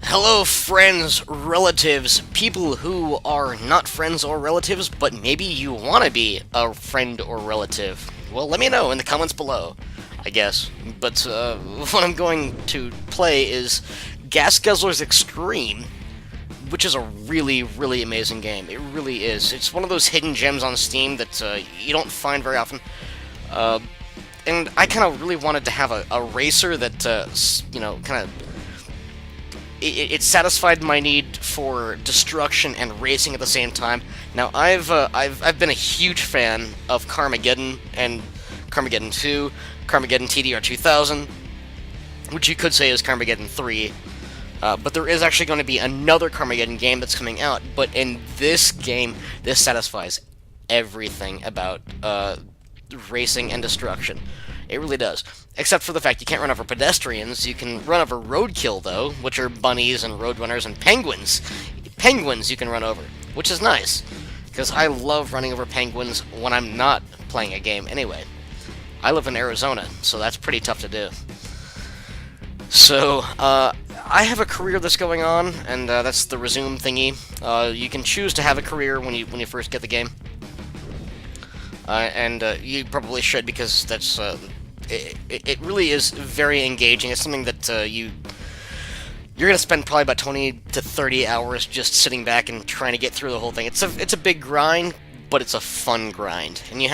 Hello, friends, relatives, people who are not friends or relatives, but maybe you want to be a friend or relative. Well, let me know in the comments below, I guess. But what I'm going to play is Gas Guzzlers Extreme, which is a really, really amazing game. It really is. It's one of those hidden gems on Steam that you don't find very often. Uh, and I kind of really wanted to have a racer that, kind of it satisfied my need for destruction and racing at the same time. Now I've been a huge fan of Carmageddon and Carmageddon 2, Carmageddon TDR 2000, which you could say is Carmageddon 3. But there is actually going to be another Carmageddon game that's coming out. But in this game, this satisfies everything about racing and destruction. It really does. Except for the fact you can't run over pedestrians. You can run over roadkill, though, which are bunnies and roadrunners and penguins. Penguins you can run over, which is nice. Because I love running over penguins when I'm not playing a game anyway. I live in Arizona, so that's pretty tough to do. So, I have a career that's going on, and that's the resume thingy. You can choose to have a career when you first get the game. And you probably should, because that's it really is very engaging. It's something that you're gonna spend probably about 20 to 30 hours just sitting back and trying to get through the whole thing. It's a big grind, but it's a fun grind. And you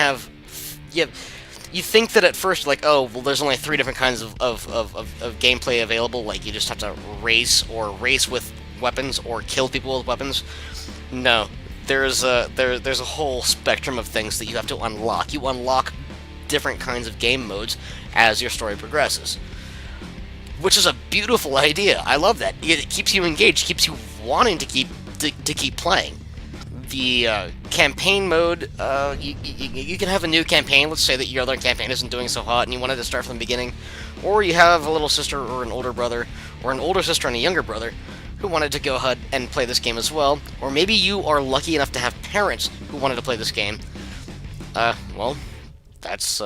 think that at first, like, oh, well, there's only 3 different kinds of gameplay available. Like, you just have to race, or race with weapons, or kill people with weapons. No, there's a whole spectrum of things that you have to unlock. You unlock different kinds of game modes as your story progresses, which is a beautiful idea. I love that. It keeps you engaged, keeps you wanting to keep playing. The campaign mode, you can have a new campaign. Let's say that your other campaign isn't doing so hot and you wanted to start from the beginning, or you have a little sister or an older brother, or an older sister and a younger brother who wanted to go ahead and play this game as well, or maybe you are lucky enough to have parents who wanted to play this game. Well, that's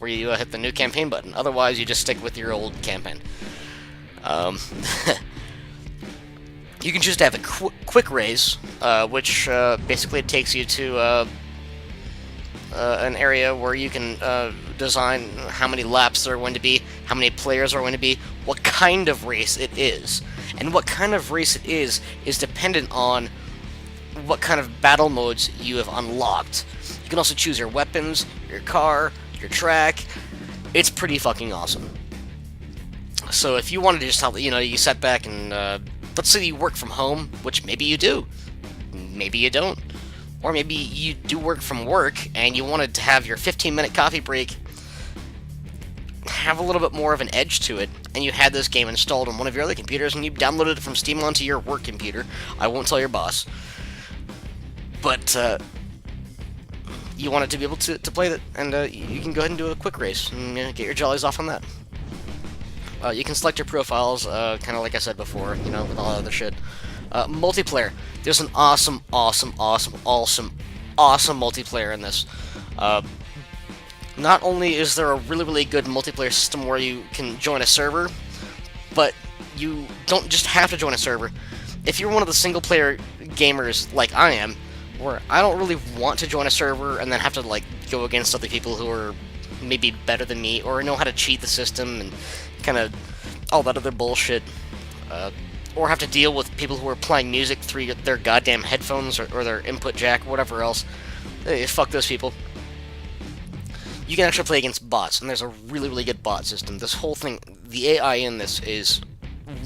where you hit the new campaign button. Otherwise, you just stick with your old campaign. You can choose to have a quick race, which basically takes you to an area where you can design how many laps there are going to be, how many players are going to be, what kind of race it is. And what kind of race it is dependent on what kind of battle modes you have unlocked. You can also choose your weapons, your car, your track. It's pretty fucking awesome. So if you wanted to just have, you sat back and, let's say you work from home, which maybe you do, maybe you don't. Or maybe you do work from work, and you wanted to have your 15-minute coffee break have a little bit more of an edge to it, and you had this game installed on one of your other computers, and you downloaded it from Steam onto your work computer. I won't tell your boss. But, you wanted to be able to play that, and you can go ahead and do a quick race, and get your jollies off on that. You can select your profiles, kind of like I said before, with all other shit. Multiplayer. There's an awesome multiplayer in this. Not only is there a really, really good multiplayer system where you can join a server, but you don't just have to join a server. If you're one of the single-player gamers like I am, where I don't really want to join a server and then have to, like, go against other people who are maybe better than me, or know how to cheat the system, and kind of all that other bullshit, or have to deal with people who are playing music through their goddamn headphones, or their input jack, or whatever else. Fuck those people. You can actually play against bots, and there's a really, really good bot system. This whole thing, the AI in this is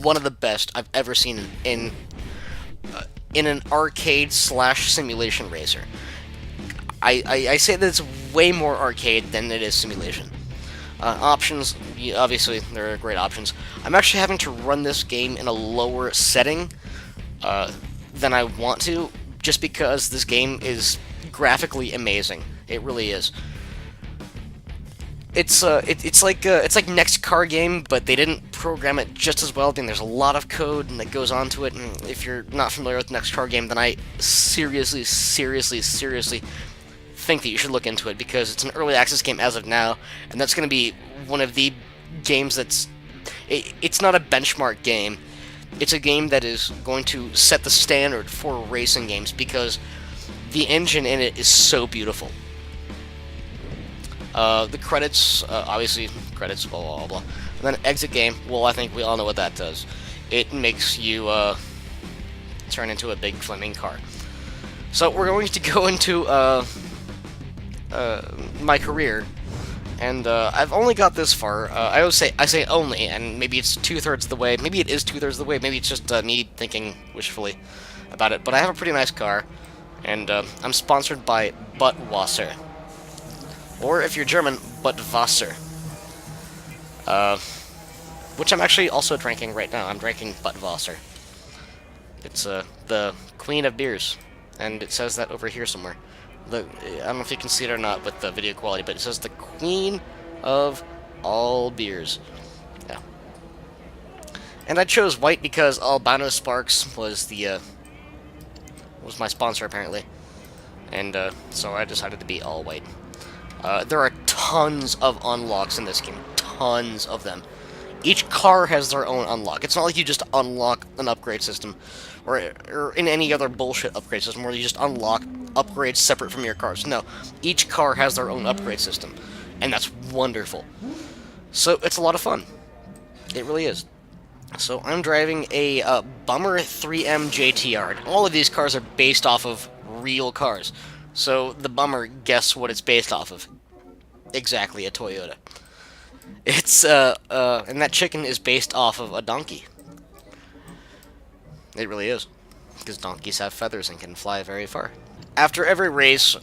one of the best I've ever seen in an arcade/simulation racer. I say that it's way more arcade than it is simulation. Options, obviously, there are great options. I'm actually having to run this game in a lower setting than I want to, just because this game is graphically amazing. It really is. It's like Next Car Game, but they didn't program it just as well. There's a lot of code that goes onto it, and if you're not familiar with Next Car Game, then I seriously think that you should look into it, because it's an early access game as of now, and that's going to be one of the games that's... It's not a benchmark game. it's a game that is going to set the standard for racing games because the engine in it is so beautiful. The credits, obviously, credits, blah, blah, blah. And then exit game, well, I think we all know what that does. It makes you turn into a big flaming car. So we're going to go into my career, and I've only got this far. I say only, and maybe it's 2/3 of the way. Maybe it is 2/3 of the way. Maybe it's just me thinking wishfully about it. But I have a pretty nice car, and I'm sponsored by Budweiser, or if you're German, Budweiser. Which I'm actually also drinking right now. I'm drinking Budweiser. It's the queen of beers, and it says that over here somewhere. I don't know if you can see it or not with the video quality, but it says the queen of all beers. Yeah. And I chose white because Albano Sparks was was my sponsor apparently, and so I decided to be all white. There are tons of unlocks in this game, tons of them. Each car has their own unlock. It's not like you just unlock an upgrade system, or in any other bullshit upgrade system where you just unlock upgrades separate from your cars. No, each car has their own upgrade system, and that's wonderful. So it's a lot of fun. It really is. So I'm driving a Bummer 3M JTR. And all of these cars are based off of real cars. So the Bummer, guess what it's based off of? Exactly, a Toyota. It's, and that chicken is based off of a donkey. It really is. Because donkeys have feathers and can fly very far. After every race,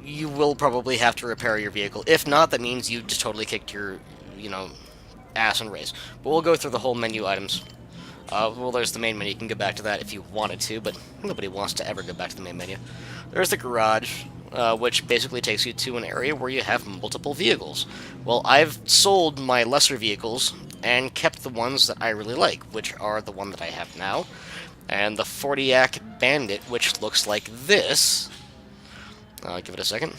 you will probably have to repair your vehicle. If not, that means you just totally kicked your, ass in race. But we'll go through the whole menu items. Well, there's the main menu. You can go back to that if you wanted to, but nobody wants to ever go back to the main menu. There's the garage, which basically takes you to an area where you have multiple vehicles. Well, I've sold my lesser vehicles and kept the ones that I really like, which are the one that I have now, and the 40-ack Bandit, which looks like this. Give it a second.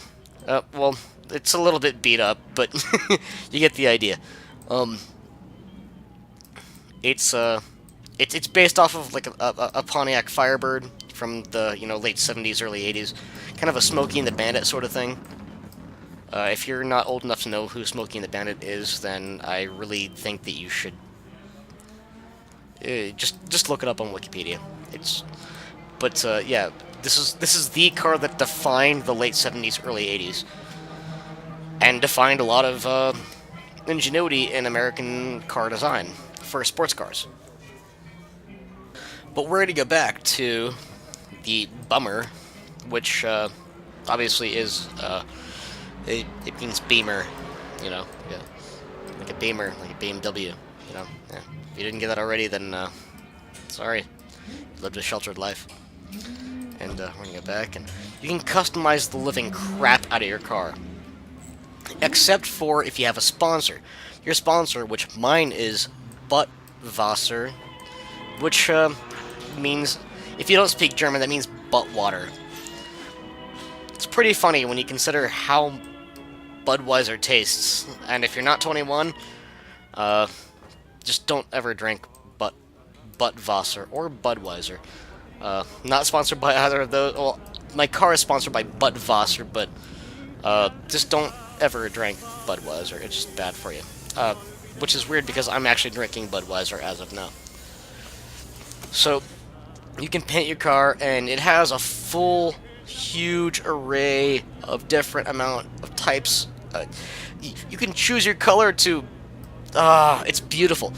Well, it's a little bit beat up, but you get the idea. It's based off of like a Pontiac Firebird from the late 70s, early 80s, kind of a Smokey and the Bandit sort of thing. If you're not old enough to know who Smokey and the Bandit is, then I really think that you should just look it up on Wikipedia. Yeah, this is the car that defined the late 70s, early 80s, and defined a lot of ingenuity in American car design for sports cars. But we're going to go back to the Bummer, which obviously is it means Beamer, yeah, like a Beamer, like a BMW, Yeah. If you didn't get that already, then sorry, you lived a sheltered life. And we're gonna go back, and you can customize the living crap out of your car, except for if you have a sponsor. Your sponsor, which mine is Budweiser, which means, if you don't speak German, that means butt water. It's pretty funny when you consider how Budweiser tastes, and if you're not 21, just don't ever drink Budweiser or Budweiser. Not sponsored by either of those. Well, my car is sponsored by Budweiser, but just don't ever drink Budweiser. It's just bad for you. Which is weird because I'm actually drinking Budweiser as of now. So, you can paint your car, and it has a full, huge array of different amount of types. You can choose your color to... it's beautiful.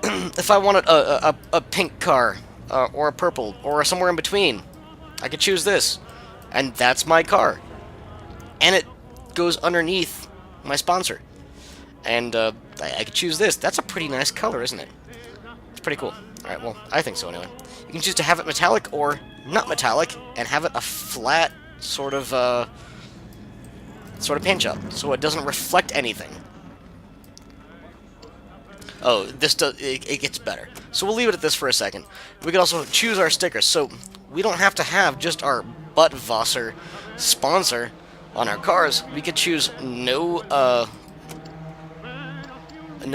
If I wanted a pink car, or a purple, or somewhere in between, I could choose this. And that's my car. And it goes underneath my sponsor. And I could choose this. That's a pretty nice color, isn't it? It's pretty cool. Alright, well, I think so anyway. You can choose to have it metallic or not metallic, and have it a flat sort of paint job, so it doesn't reflect anything. Oh, it gets better. So we'll leave it at this for a second. We can also choose our stickers, so we don't have to have just our Budweiser sponsor on our cars. We could choose no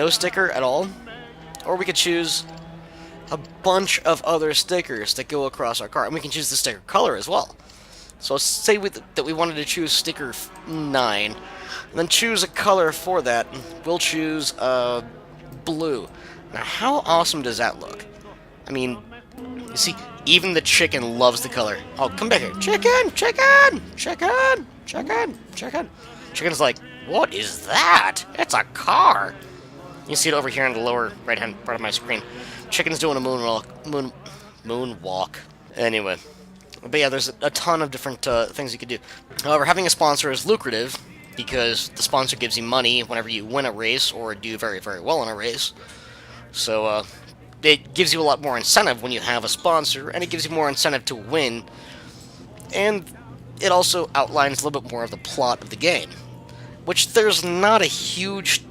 sticker at all, or we could choose a bunch of other stickers that go across our car, and we can choose the sticker color as well. So say that we wanted to choose sticker 9, and then choose a color for that. We'll choose blue. Now, how awesome does that look? I mean, you see, even the chicken loves the color. Oh, come back here. Chicken! Chicken! Chicken! Chicken! Chicken! Chicken's like, what is that? It's a car! You see it over here in the lower right-hand part of my screen. Chicken's doing a moonwalk. Anyway. But yeah, there's a ton of different things you could do. However, having a sponsor is lucrative, because the sponsor gives you money whenever you win a race or do very, very well in a race. So, it gives you a lot more incentive when you have a sponsor, and it gives you more incentive to win, and it also outlines a little bit more of the plot of the game, which there's not a huge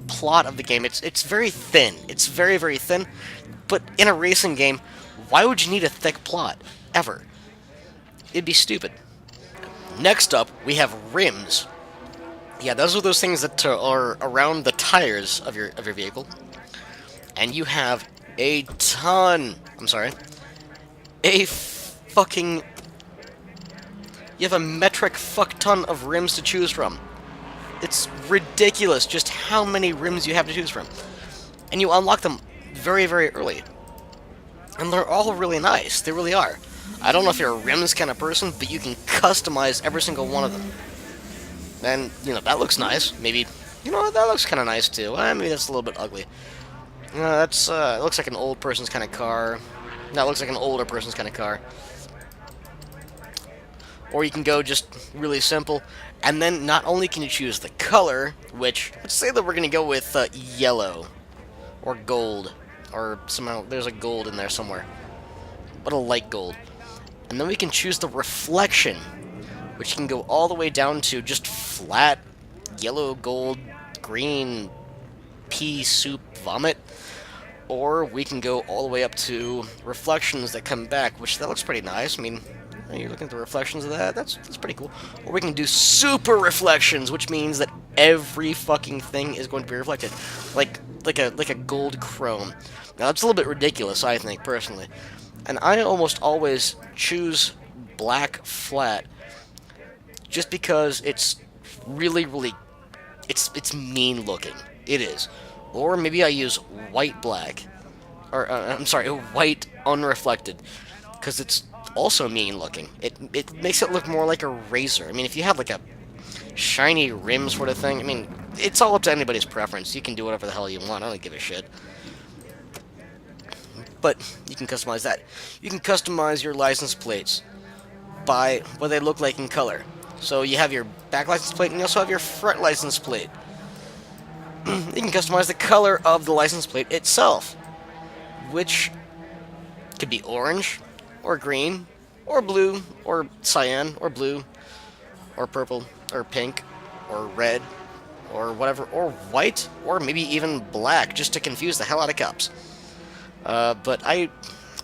plot of the game. It's very thin. It's very, very thin, but in a racing game, why would you need a thick plot? Ever. It'd be stupid. Next up, we have rims. Yeah, those are those things that are around the tires of your vehicle, and you have a ton. You have a metric fuck ton of rims to choose from. It's ridiculous just how many rims you have to choose from, and you unlock them very, very early, and they're all really nice. They really are. I don't know if you're a rims kind of person, but you can customize every single one of them. And, you know, that looks nice. Maybe, you know, that looks kind of nice too. Maybe that's a little bit ugly. It looks like an old person's kind of car. That looks like an older person's kind of car. Or you can go just really simple, and then not only can you choose the color, which, let's say that we're going to go with yellow, or gold, or somehow, there's a gold in there somewhere, but a light gold. And then we can choose the reflection, which can go all the way down to just flat yellow, gold, green, pea soup, vomit. Or we can go all the way up to reflections that come back, which that looks pretty nice. I mean, you're looking at the reflections of that, that's pretty cool. Or we can do super reflections, which means that every fucking thing is going to be reflected. Like a gold chrome. Now that's a little bit ridiculous, I think, personally. And I almost always choose black flat just because it's really, really, it's mean looking. It is. Or maybe I use white black, or white unreflected, because it's also mean looking. It makes it look more like a razor. I mean, if you have like a shiny rim sort of thing, I mean, it's all up to anybody's preference. You can do whatever the hell you want. I don't give a shit. But you can customize that. You can customize your license plates by what they look like in color. So you have your back license plate, and you also have your front license plate. You can customize the color of the license plate itself, which could be orange, or green, or blue, or cyan, or blue, or purple, or pink, or red, or whatever, or white, or maybe even black, just to confuse the hell out of cops. But I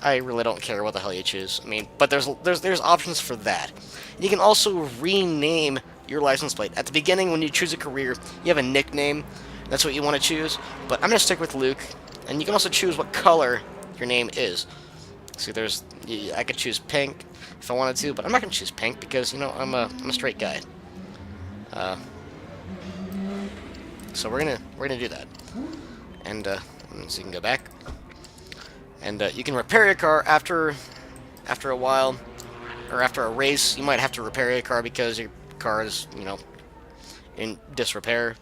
really don't care what the hell you choose. I mean, but there's options for that. You can also rename your license plate. At the beginning, when you choose a career, you have a nickname. That's what you want to choose. But I'm gonna stick with Lewk, and you can also choose what color your name is. See, I could choose pink if I wanted to, but I'm not gonna choose pink because, you know, I'm a straight guy. So we're gonna do that, and so you can go back. And you can repair your car after a while, or after a race. You might have to repair your car because your car is, you know, in disrepair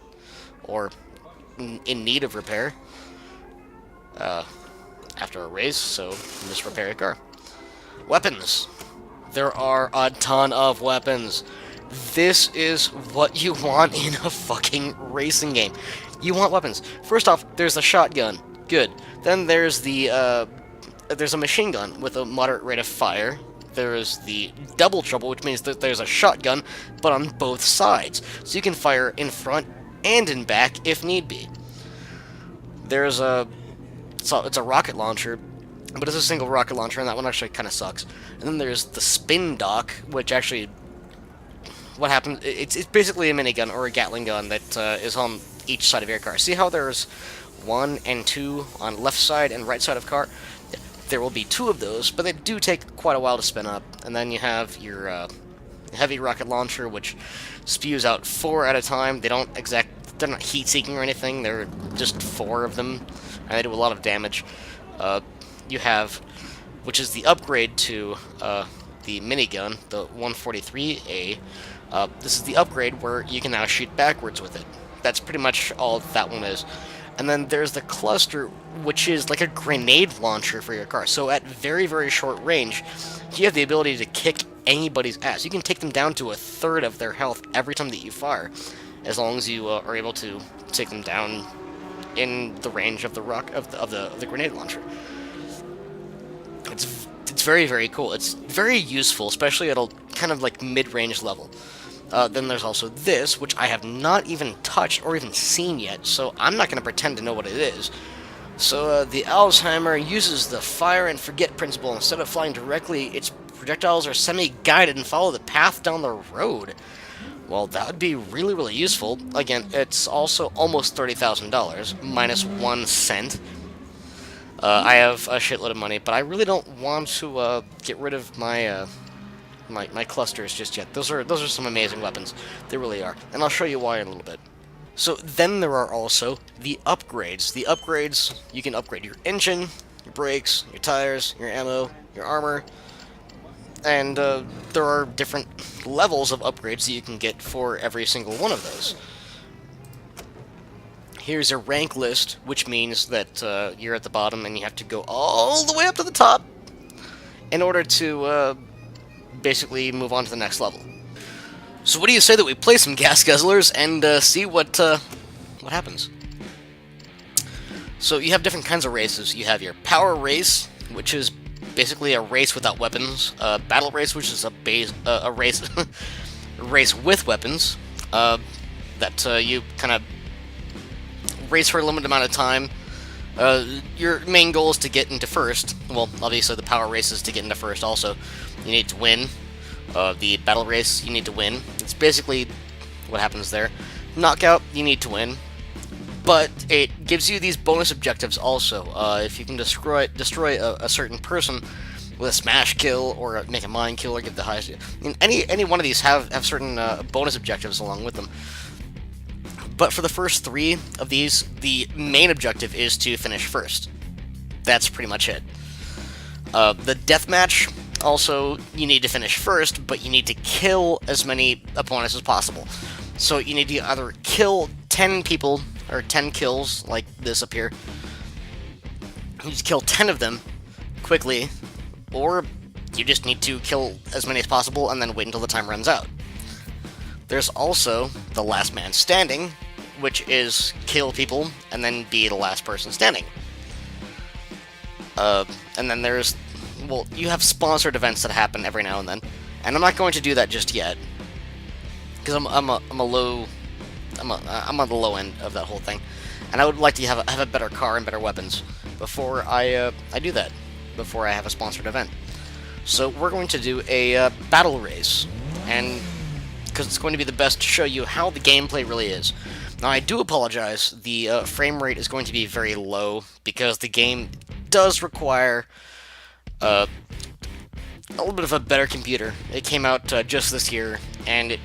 or in need of repair after a race, so you can just repair your car. Weapons. There are a ton of weapons. This is what you want in a fucking racing game. You want weapons. First off, there's a shotgun. Good. Then there's there's a machine gun with a moderate rate of fire. There is the double trouble, which means that there's a shotgun, but on both sides. So you can fire in front and in back if need be. There's it's a rocket launcher, but it's a single rocket launcher, and that one actually kind of sucks. And then there's the spin dock, which actually, what happens, it's basically a minigun or a Gatling gun that is on each side of your car. See how there's 1 and 2 on left side and right side of car? there will be 2 of those, but they do take quite a while to spin up. And then you have your heavy rocket launcher, which spews out 4 at a time. They're not heat-seeking or anything. They're just 4 of them, and they do a lot of damage. You have, which is the upgrade to the minigun, the 143A. This is the upgrade where you can now shoot backwards with it. That's pretty much all that one is. And then there's the cluster, which is like a grenade launcher for your car. So at very, very short range, you have the ability to kick anybody's ass. You can take them down to 1/3 of their health every time that you fire, as long as you are able to take them down in the range of the the grenade launcher. It's very, very cool. It's very useful, especially at a kind of like mid-range level. Then there's also this, which I have not even touched or even seen yet, so I'm not going to pretend to know what it is. So the Alzheimer uses the fire and forget principle. Instead of flying directly, its projectiles are semi-guided and follow the path down the road. Well, that would be really, really useful. Again, it's also almost $30,000, minus 1 cent. I have a shitload of money, but I really don't want to get rid of my my clusters just yet. Those are some amazing weapons. They really are, and I'll show you why in a little bit. So then there are also the upgrades. The upgrades, you can upgrade your engine, your brakes, your tires, your ammo, your armor, and there are different levels of upgrades that you can get for every single one of those. Here's a rank list, which means that you're at the bottom and you have to go all the way up to the top in order to basically move on to the next level. So what do you say that we play some Gas Guzzlers and see what happens? So you have different kinds of races. You have your power race, which is basically a race without weapons. Battle race, which is a race race with weapons. That you kind of race for a limited amount of time. Your main goal is to get into first. Well, obviously the power race is to get into first also. You need to win. The battle race, you need to win. It's basically what happens there. Knockout, you need to win. But it gives you these bonus objectives also. If you can destroy a certain person with a smash kill, or make a mine kill, or get the highest... Any one of these have certain bonus objectives along with them. But for the first 3 of these, the main objective is to finish first. That's pretty much it. The deathmatch, also, you need to finish first, but you need to kill as many opponents as possible. So you need to either kill 10 people, or 10 kills, like this up here. You just kill 10 of them quickly, or you just need to kill as many as possible and then wait until the time runs out. There's also the last man standing, which is kill people and then be the last person standing. And then there's, well, you have sponsored events that happen every now and then, and I'm not going to do that just yet because I'm on the low end of that whole thing, and I would like to have a better car and better weapons before I do that, before I have a sponsored event. So we're going to do a battle race, and because it's going to be the best to show you how the gameplay really is. Now, I do apologize, the frame rate is going to be very low, because the game does require a little bit of a better computer. It came out just this year, and it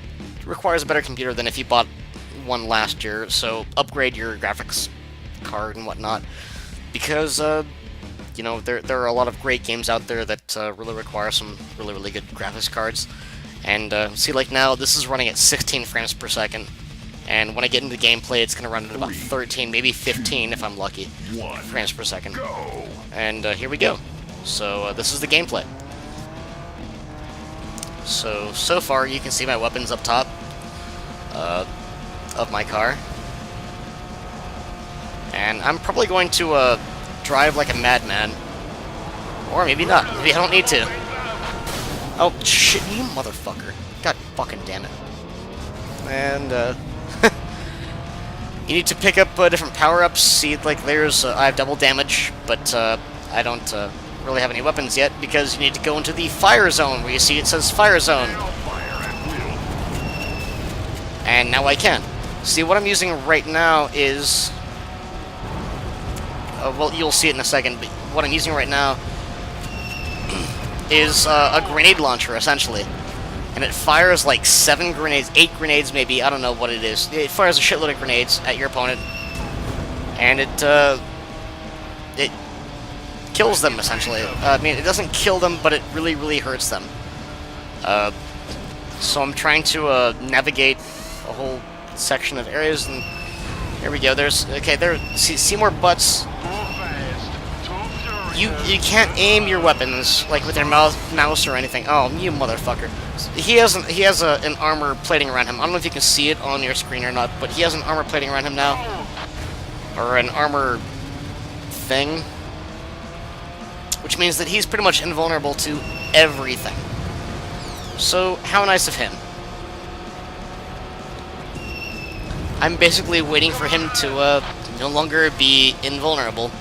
requires a better computer than if you bought one last year, so upgrade your graphics card and whatnot, because, you know, there are a lot of great games out there that really require some really, really good graphics cards. And see, like now, this is running at 16 frames per second, and when I get into gameplay, it's going to run at about 13, maybe 15 if I'm lucky, frames per second. And here we go. So this is the gameplay. So far, you can see my weapons up top of my car. And I'm probably going to drive like a madman. Or maybe not. Maybe I don't need to. Oh, shit, you motherfucker. God fucking damn it. And, you need to pick up different power-ups. See, like, there's, I have double damage, but, I don't, really have any weapons yet, because you need to go into the fire zone, where you see it says fire zone. And now I can. See, what I'm using right now is... well, you'll see it in a second, but what I'm using right now is a grenade launcher, essentially. And it fires like 7 grenades, 8 grenades maybe, I don't know what it is. It fires a shitload of grenades at your opponent. And it kills them, essentially. I mean, it doesn't kill them, but it really, really hurts them. So I'm trying to navigate a whole section of areas, and here we go. Okay, see more butts. You can't aim your weapons like with your mouse or anything. Oh, you motherfucker! He has an armor plating around him. I don't know if you can see it on your screen or not, but he has an armor plating around him now, or an armor thing, which means that he's pretty much invulnerable to everything. So how nice of him. I'm basically waiting for him to no longer be invulnerable.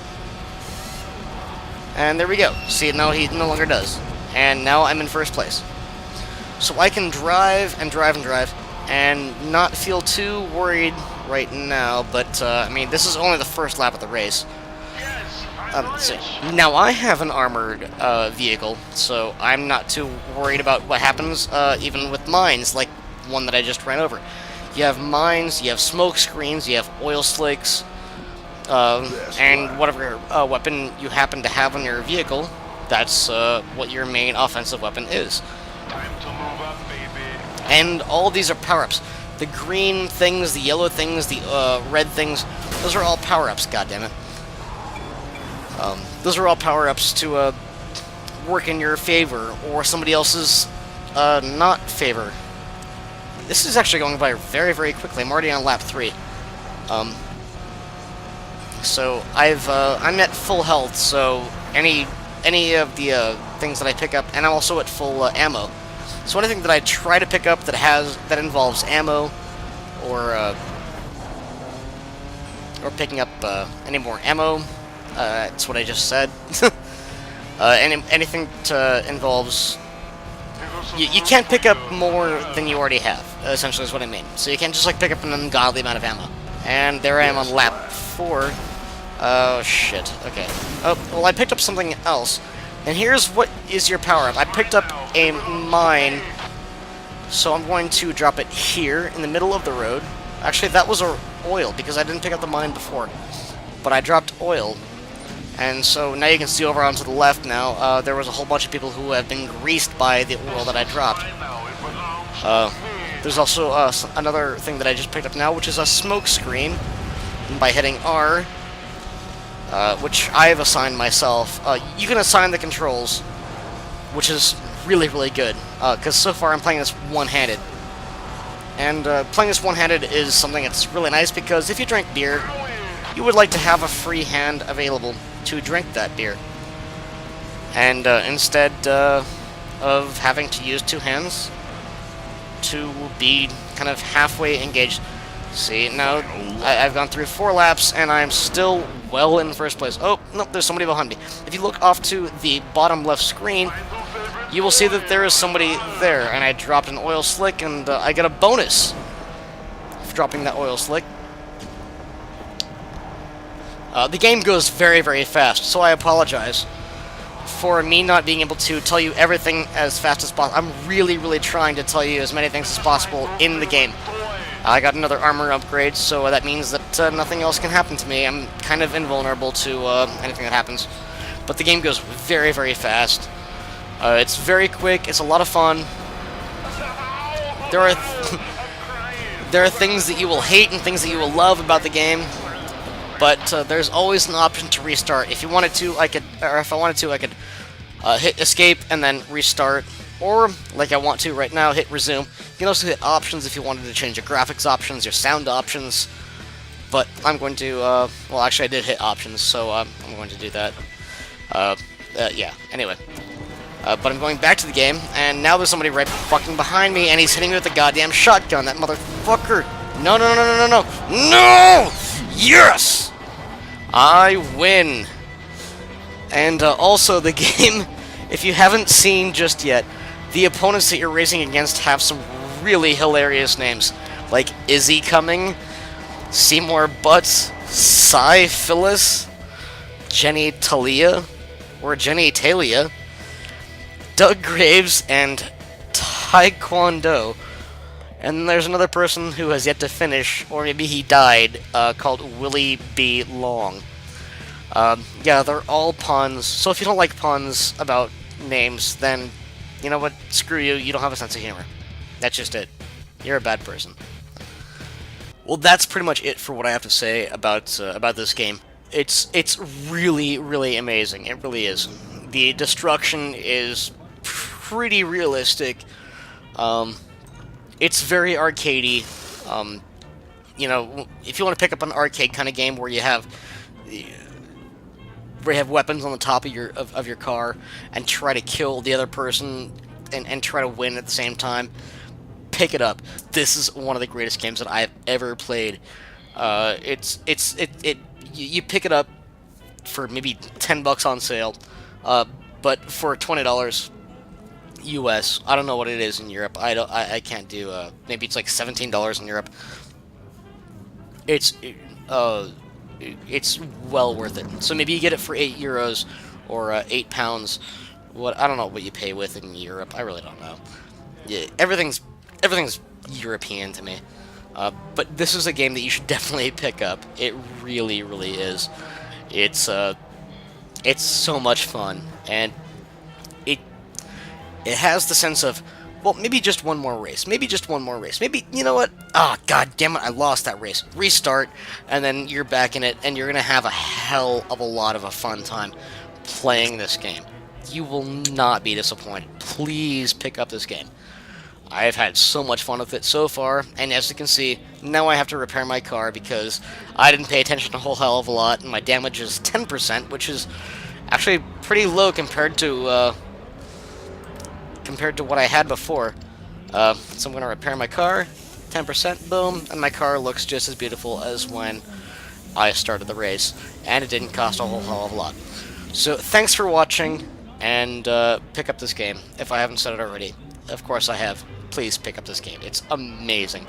And there we go. See, now he no longer does. And now I'm in first place. So I can drive and drive and drive and not feel too worried right now, but I mean, this is only the first lap of the race. So now I have an armored vehicle, so I'm not too worried about what happens, even with mines, like one that I just ran over. You have mines, you have smoke screens, you have oil slicks, and whatever weapon you happen to have on your vehicle, that's what your main offensive weapon is. Time to move up, baby. And all these are power-ups. The green things, the yellow things, the red things, those are all power-ups, goddammit. Those are all power-ups to work in your favor, or somebody else's not favor. This is actually going by very, very quickly. I'm already on lap 3. So I'm at full health, so any of the things that I pick up, and I'm also at full ammo. So anything that I try to pick up that involves ammo, or picking up any more ammo, that's what I just said. Anything involves. You can't pick up more than you already have, essentially is what I mean. So you can't just like pick up an ungodly amount of ammo. And there I am on lap 4. Oh shit, okay. Oh, well I picked up something else. And here's what is your power-up. I picked up a mine, so I'm going to drop it here in the middle of the road. Actually, that was oil, because I didn't pick up the mine before. But I dropped oil. And so now you can see over onto the left now, there was a whole bunch of people who have been greased by the oil that I dropped. There's also another thing that I just picked up now, which is a smoke screen. And by hitting R, which I have assigned myself, you can assign the controls, which is really, really good. Because so far I'm playing this one-handed. And playing this one-handed is something that's really nice, because if you drink beer, you would like to have a free hand available to drink that beer. And instead of having to use 2 hands to be kind of halfway engaged. See, now I've gone through 4 laps and I'm still well in first place. Oh, no, there's somebody behind me. If you look off to the bottom left screen, you will see that there is somebody there, and I dropped an oil slick, and I get a bonus for dropping that oil slick. The game goes very, very fast, so I apologize for me not being able to tell you everything as fast as possible. I'm really, really trying to tell you as many things as possible in the game. I got another armor upgrade, so that means that nothing else can happen to me. I'm kind of invulnerable to anything that happens. But the game goes very, very fast. It's very quick. It's a lot of fun. There are things that you will hate and things that you will love about the game. But there's always an option to restart. If you wanted to, if I wanted to, I could hit escape and then restart. Or, like I want to right now, hit resume. You can also hit options if you wanted to change your graphics options, your sound options. But I'm going to, well, actually I did hit options, so I'm going to do that. Yeah, anyway. But I'm going back to the game, and now there's somebody right fucking behind me, and he's hitting me with a goddamn shotgun, that motherfucker! No, no, no, no, no, no, no! Yes! I win! And also, the game, if you haven't seen just yet, the opponents that you're racing against have some really hilarious names. Like Izzy Coming, Seymour Butts, Cy Phyllis, Jenny Talia, or Jenny Talia. Doug Graves and Taekwondo. And then there's another person who has yet to finish, or maybe he died, called Willie B. Long. Yeah, they're all puns. So if you don't like puns about names, then you know what? Screw you. You don't have a sense of humor. That's just it. You're a bad person. Well, that's pretty much it for what I have to say about this game. It's really, really amazing. It really is. The destruction is pretty realistic. It's very arcadey. You know, if you want to pick up an arcade kind of game where you have weapons on the top of your car and try to kill the other person and try to win at the same time, pick it up. This is one of the greatest games that I've ever played. You pick it up for maybe $10 on sale, but for $20 US, I don't know what it is in Europe. I can't do. Maybe it's like $17 in Europe. It's well worth it. So maybe you get it for €8 or £8. What, I don't know what you pay with in Europe. I really don't know. Yeah, everything's European to me. But this is a game that you should definitely pick up. It really, really is. It's so much fun, and it has the sense of, well, maybe just one more race. Maybe just one more race. Maybe, you know what? Ah, god damn it, I lost that race. Restart, and then you're back in it, and you're gonna have a hell of a lot of a fun time playing this game. You will not be disappointed. Please pick up this game. I've had so much fun with it so far, and as you can see, now I have to repair my car because I didn't pay attention a whole hell of a lot, and my damage is 10%, which is actually pretty low compared to what I had before. So I'm going to repair my car, 10%, boom, and my car looks just as beautiful as when I started the race, and it didn't cost a whole hell of a lot. So thanks for watching, and pick up this game, if I haven't said it already. Of course I have. Please pick up this game. It's amazing.